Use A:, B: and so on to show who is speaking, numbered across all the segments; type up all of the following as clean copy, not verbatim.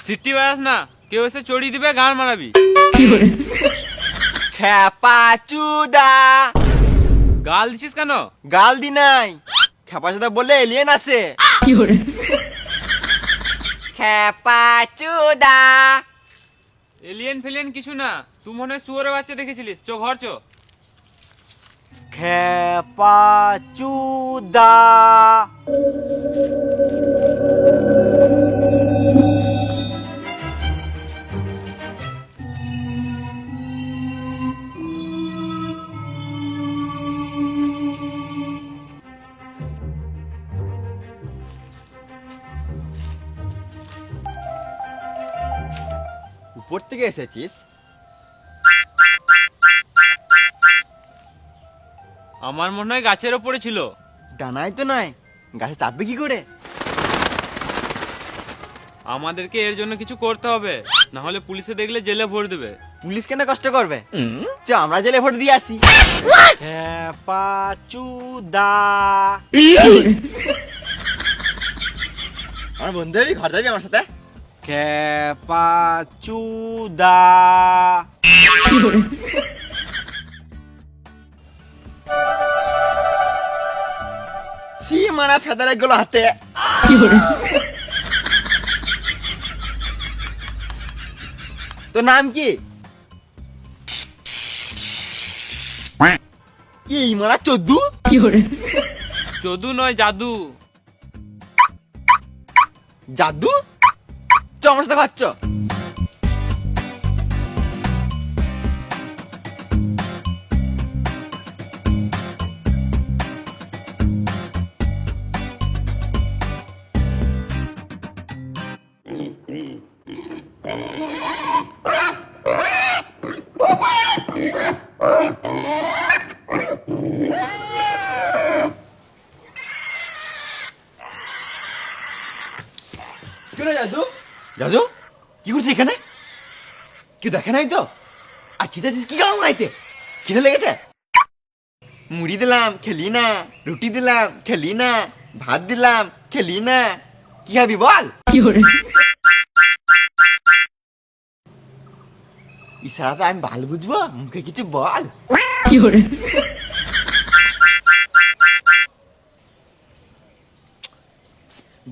A: City বাজাস না, কেউ এসে চড়িয়ে দিবে, গান মারাবি।
B: খেপা চুদা।
A: গাল দিছিস কেন?
B: গাল দি নাই, খেপা চুদা বলে এলিয়েন আছে। খেপা চুদা।
A: এলিয়েন ফেলিয়েন কিছু না, তুই মনে হয় শুয়োরের বাচ্চা দেখেছিলিস। চো ঘর চো।
B: খেপা চুদা। উপর থেকে এসেছিস?
A: আমার মনে হয় গাছের ওপরে ছিল।
B: ডানাই তো নয়, গাছে চাপবে কি করে?
A: আমাদেরকে এর জন্য কিছু করতে হবে, না হলে পুলিশে দেখলে জেলে ভরে দেবে।
B: পুলিশ কেন কষ্ট করবে? চ আমরা জেলে ভোট দিয়ে আসি। খেপা চুদা। আমার বন্ধু যাবি, ঘর যাবি আমার সাথে? খেপা চুদা। ছি মারা ফেদারে গুলো হাতে। তোর নাম কি? এই মারা চোদ্দু।
A: চোদু নয়, জাদু।
B: জাদু? চ আমার সাথে খাচ্ছ। জাদু জাদু কি করছিস এখানে? কেউ দেখে নাই তো? আর খিদেছিস কি খাওয়া মাইতে? খিদে লেগেছে? মুড়ি দিলাম খেলি না, রুটি দিলাম খেলি না, ভাত দিলাম খেলি না, কি খাবি বল? ইশারাতে আমি ভালো বুঝবো, মুখে কিছু বল।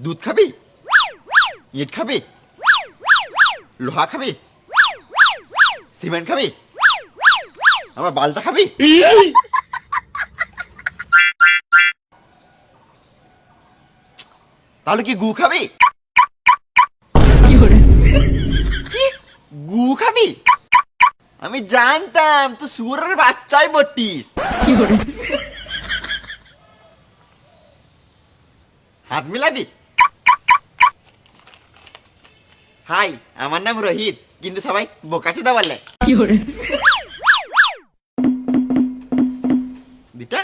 B: দুধ খাবি? ইট খাবি? লোহা খাবি? সিমেন্ট খাবি? আমার বালটা খাবি? তাহলে কি গু খাবি? কি গু খাবি? আমি জানতাম তো শুয়োরের বাচ্চাই বটিস। হাত মিলাবি? হাই, আমার নাম রোহিত, কিন্তু সবাই বোকাচোদা বলে। দিটা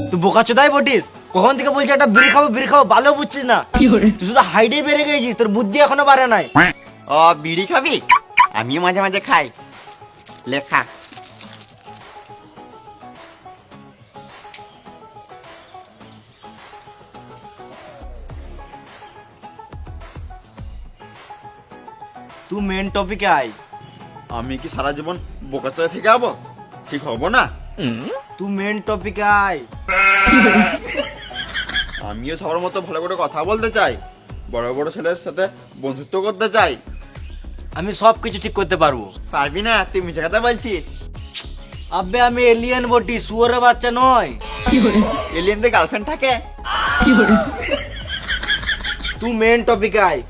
C: তুই বোকাচোদাই বটিস। কখন থেকে বলছিস একটা বিড়ি খাবো ভালো বুঝছিস না। তুই শুধু হাইডে বেড়ে গেছিস, তোর বুদ্ধি এখনো বাড়ে নাই।
B: ও বিড়ি খাবি? আমিও মাঝে মাঝে খাই, লেখা।
C: তুই মেন টপিকে আয়।
B: আমি কি সারা জীবন বোকাচোদা থেকে যাবো? ঠিক হবো না।
C: তুই মেন টপিকে আয়।
B: আমিও সবার মতো ভালো করে কথা বলতে চাই, বড় বড় ছেলের সাথে বন্ধুত্ব করতে চাই।
C: আমি সব কিছু ঠিক করতে পারবো।
B: পারবি না? তুই মিছে কথা বলছিস।
C: আবে আমি এলিয়েন বটি, শুয়োরের বাচ্চা নয়।
B: এলিয়েনদের গার্লফ্রেন্ড থাকে?
C: তুই মেন টপিকে আয়।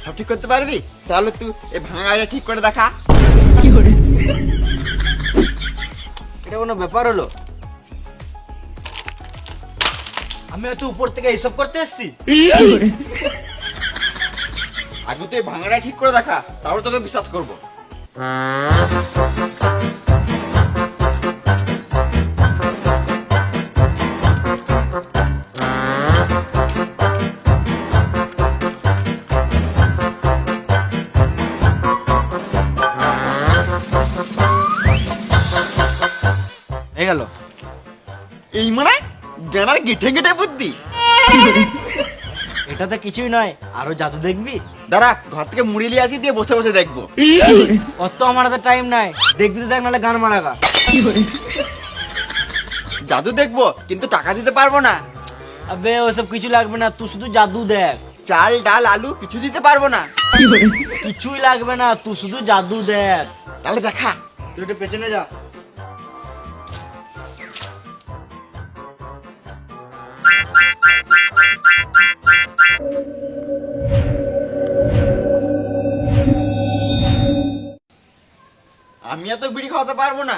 B: সব ঠিক করতে পারবি? তাহলে তুই এই ভাঙা গাড়িটা ঠিক করে দেখা।
C: এটা কোনো ব্যাপার হলো? আমি হয়তো উপর থেকে এইসব করতে এসছি।
B: আগে তুই এই ভাঙাটা ঠিক করে দেখা, তারপর তোকে বিশ্বাস করবো।
C: হয়ে গেল।
B: এই মানে গানার গেঠে গেঠে বুদ্ধি।
C: এটা তো কিছুই নয়, আরো জাদু দেখবি?
B: দাঁড়া, ঘর থেকে মুড়ি নিয়ে আসি, দিয়ে বসে বসে দেখবো।
C: অত আমার হাতে টাইম নাই, দেখবি তো দেখ, নাহলে গান মারাগা।
B: জাদু দেখবো, কিন্তু টাকা দিতে পারবো না।
C: আবে ওসব কিছু লাগবে না, তুই শুধু জাদু দেখ।
B: চাল ডাল আলু কিছু দিতে পারবো না।
C: কিছুই লাগবে না, তুই শুধু জাদু দেখ।
B: তাহলে দেখা।
C: তুই একটু পেছনে যা।
B: আমি এত বিড়ি খাওয়াতে পারবো না।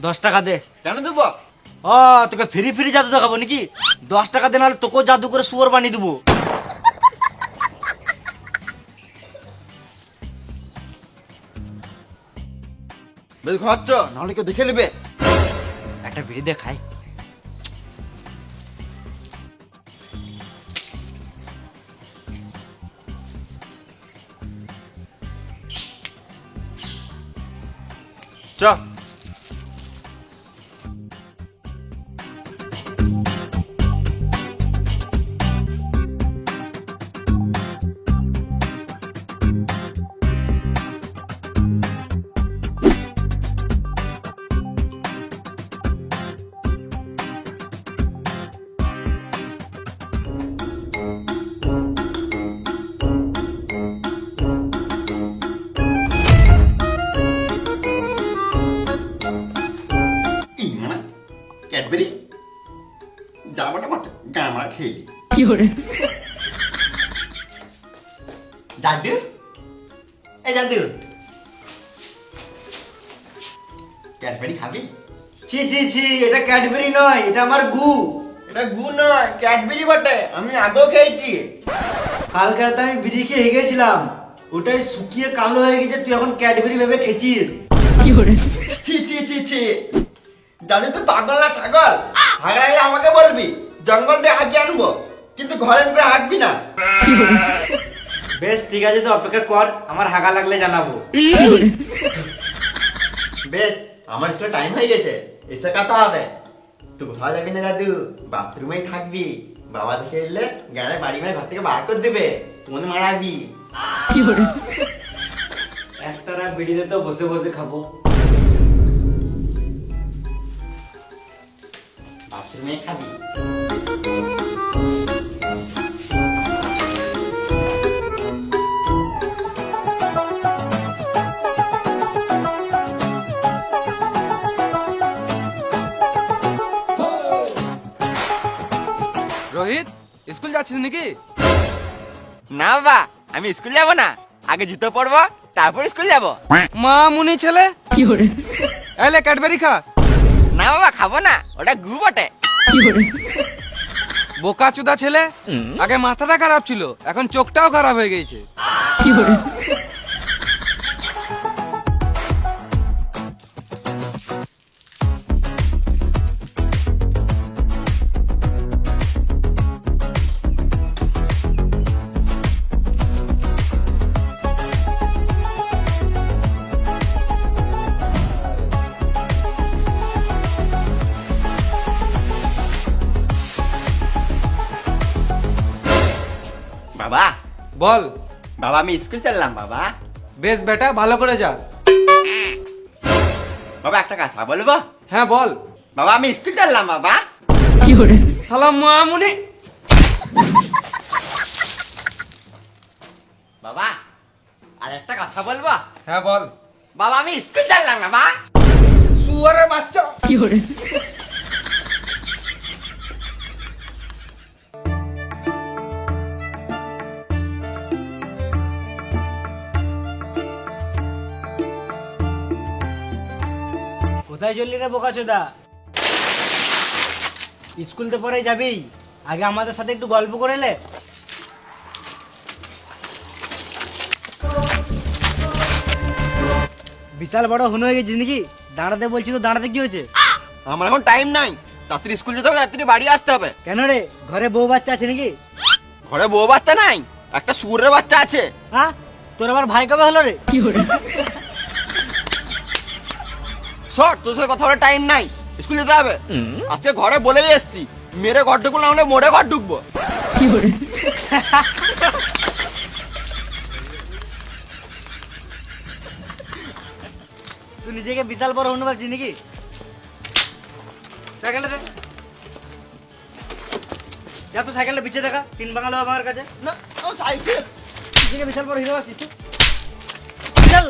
C: 10 টাকা দে।
B: কেন দেবো?
C: ও তোকে ফ্রি ফ্রি জাদু দেখাবো নাকি? 10 টাকা দে, নাহলে তোকেও জাদু করে শুয়োর বানিয়ে দেবো।
B: বেশ খাওয়াচ্ছ, নাহলে কেউ দেখে নেবে।
C: একটা বিড়ি দে খাই।
B: চ। ক্যাডবেরি যাবাটা মাঠে গামা খেলি জাদু। এই জাদু, ক্যাডবেরি খাবি?
C: ছি ছি ছি, এটা ক্যাডবেরি নয়, এটা আমার গু।
B: এটা গু নয়, ক্যাডবেরি বটে। আমি আগেও খেয়েছি।
C: কালকে রাতে আমি বিড়ি খেয়ে গেছিলাম, ওটাই শুকিয়ে কালো হয়ে গেছে, তুই এখন ক্যাডবেরি ভেবে খেয়েছিস।
B: ছি ছি ছি ছি, জাদু তো পাগল না ছাগল। হাগা লাগলে আমাকে বলবি, জঙ্গল দিয়ে হাগিয়ে আনবো, কিন্তু ঘরে ঢুকে হাঁকবি না।
C: বেশ ঠিক আছে, তো অপেক্ষা কর, আমার হাগা লাগলে জানাবো।
B: বেশ, আমার স্কুলে টাইম হয়ে গেছে, এসে কথা হবে। তুই কোথাও যাবি না দাদু, বাথরুমেই থাকবি। বাবা দেখে এলে গাড়ি বাড়ি মানে ঘর থেকে বার করে দেবে, তোমাদের মারাবি।
C: একটা বিড়িতে তো বসে বসে খাবো।
B: বাথরুমে খাবি।
A: রোহিত, স্কুল যাচ্ছিস নাকি?
B: না বাবা, আমি স্কুল যাব না, আগে জুতো পরবো, তারপর স্কুল যাব।
A: মা মুনি ছেলে, এলে ক্যাডবেরি খা।
B: না বাবা, খাবো না, ওটা গু বটে।
A: বোকা চুদা ছেলে, আগে মাথাটা খারাপ ছিল, এখন চোখটাও খারাপ হয়ে গেছে।
B: বাবা,
A: বল।
B: বাবা আমি স্কুল চললাম বাবা।
A: বেশ বেটা, ভালো করে যাস।
B: বাবা একটা কথা বলবো?
A: হ্যাঁ বল।
B: বাবা আমি স্কুল চললাম বাবা।
A: সালাম মা মুনি।
B: বাবা আর একটা কথা বলবো?
A: হ্যাঁ বল।
B: বাবা আমি স্কুল চললাম বাবা।
A: শুয়ারের বাচ্চা।
C: কোথায় চললি রে বোকাচোদা? স্কুল তো পরে যাবি, আগে আমাদের সাথে একটু গল্প করে লে। বিশাল বড় হুন হয়ে গেছিস নাকি? দাঁড়াতে বলছি তো, দাঁড়াতে কি হয়েছে?
B: আমার এখন টাইম নাই, রাত্রি স্কুল যেতে হবে, রাত্রি বাড়ি আসতে হবে।
C: কেন রে, ঘরে বউ বাচ্চা আছে নাকি?
B: ঘরে বউ বাচ্চা নাই, একটা শুয়োরের বাচ্চা আছে।
C: হ্যাঁ, তোর আবার ভাই কবে হলো রে?
B: সর, তোর সাথে কথা বলার টাইম নাই, স্কুল যেতে হবে। আজকে ঘরে বলেই এসছি, মেরে ঘর ঢুকবো না হলে মোড়ে ঘর ঢুকবো।
C: তুই নিজেকে বিশাল বড় হনু ভাবছিস নাকি? সাইকেলটা দে। যা তো সাইকেলটা পিছিয়ে দেখা, তিন বাঙালো আমার কাছে।
B: না, ও সাইকেল।
C: নিজেকে বিশাল বড় হিরো ভাবছিস তুই? চল।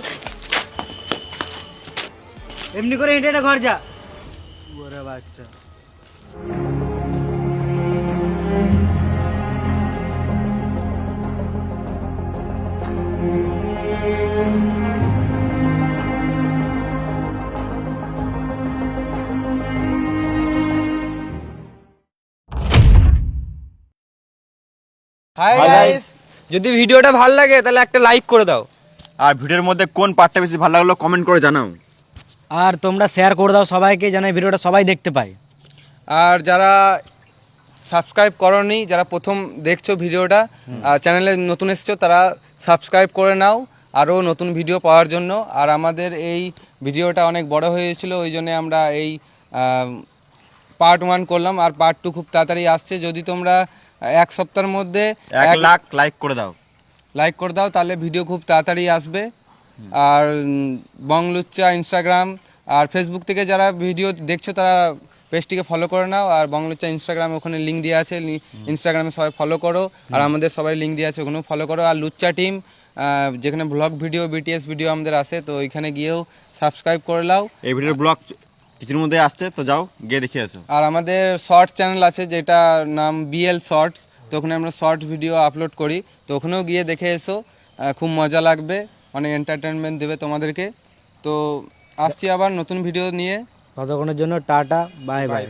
C: এমনি করে হেঁটে হেঁটে ঘর যা। ওরে বাচ্চা।
A: হাই
B: Hi
A: গাইস, যদি ভিডিওটা ভালো লাগে তাহলে একটা লাইক করে দাও।
B: আর ভিডিওর মধ্যে কোন পার্টটা বেশি ভালো লাগলো কমেন্ট করে জানাও।
C: আর তোমরা শেয়ার করে দাও সবাইকে, যেন এই ভিডিওটা সবাই দেখতে পায়।
A: আর যারা সাবস্ক্রাইব করনি, যারা প্রথম দেখছো ভিডিওটা আর চ্যানেলে নতুন এসছো, তারা সাবস্ক্রাইব করে নাও আরও নতুন ভিডিও পাওয়ার জন্য। আর আমাদের এই ভিডিওটা অনেক বড় হয়েছিল, ওই জন্য আমরা এই পার্ট 1 করলাম, আর পার্ট 2 খুব তাড়াতাড়ি আসছে। যদি তোমরা এক সপ্তাহের মধ্যে
B: 1 লাখ লাইক করে দাও।
A: লাইক করে দাও তাহলে ভিডিও খুব তাড়াতাড়ি আসবে। আর বং লুচ্চা ইনস্টাগ্রাম আর ফেসবুক থেকে যারা ভিডিও দেখছো তারা পেজটিকে ফলো করে নাও। আর বং লুচ্চা ইনস্টাগ্রামে ওখানে লিঙ্ক দেওয়া আছে, ইনস্টাগ্রামে সবাই ফলো করো। আর আমাদের সবাই লিঙ্ক দেওয়া আছে, ওখানেও ফলো করো। আর লুচ্চা টিম যেখানে ব্লগ ভিডিও, বিটিএস ভিডিও আমাদের আসে, তো ওইখানে গিয়েও সাবস্ক্রাইব করে নাও।
B: এই ভিডিওর ব্লগ কিছুর মধ্যে আসছে, তো যাও গিয়ে দেখে আসো।
A: আর আমাদের শর্টস চ্যানেল আছে যেটা নাম বিএল শর্টস, তো ওখানে আমরা শর্ট ভিডিও আপলোড করি, তো ওখানেও গিয়ে দেখে এসো। খুব মজা লাগবে, অনেক এন্টারটেনমেন্ট দেবে তোমাদেরকে। তো আসছি আবার নতুন ভিডিও নিয়ে।
C: ততক্ষণের জন্য টাটা, বাই বাই।